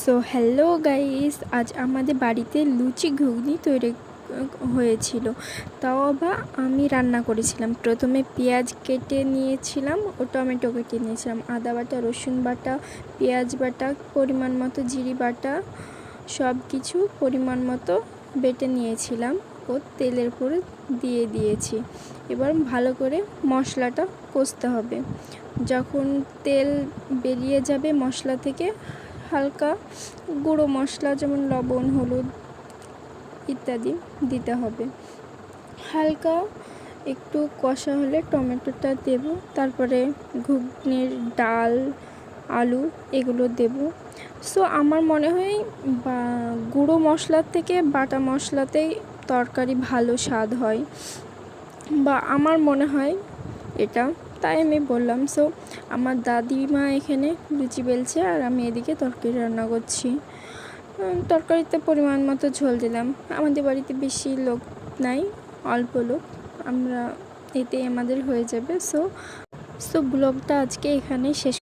So hello guys, আজ আমাদের বাড়িতে লুচি ঘুগনি তৈরি হয়েছিল। তাও আবার আমি রান্না করেছিলাম। প্রথমে পেঁয়াজ কেটে নিয়েছিলাম ও টমেটো কেটে নিয়েছিলাম, আদা বাটা, রসুন বাটা, পেঁয়াজ বাটা, পরিমাণ মতো জিরে বাটা, সব কিছু পরিমাণ মতো বেটে নিয়েছিলাম ও তেলের উপরে দিয়ে দিয়েছি। এবার ভালো করে মশলাটা কষতে হবে। যখন তেল বেরিয়ে যাবে মশলা থেকে, হালকা গুঁড়ো মশলা যেমন লবণ, হলুদ ইত্যাদি দিতে হবে। হালকা একটু কষা হলে টমেটোটা দেব, তারপরে ঘুগনির ডাল, আলু এগুলো দেব। সো আমার মনে হয় গুঁড়ো মশলার থেকে বাটা মশলাতেই তরকারি ভালো স্বাদ হয়, বা আমার মনে হয় এটা, তাই আমি বললাম। সো আমার দাদিমা এখানে লুচি বেলছে আর আমি এদিকে তরকারি রান্না করছি। তরকারিতে পরিমাণ মতো ঝোল দিলাম। আমাদের বাড়িতে বেশি লোক নাই, অল্প লোক, আমরা এতেই আমাদের হয়ে যাবে। সো ব্লগটা আজকে এখানে শেষ।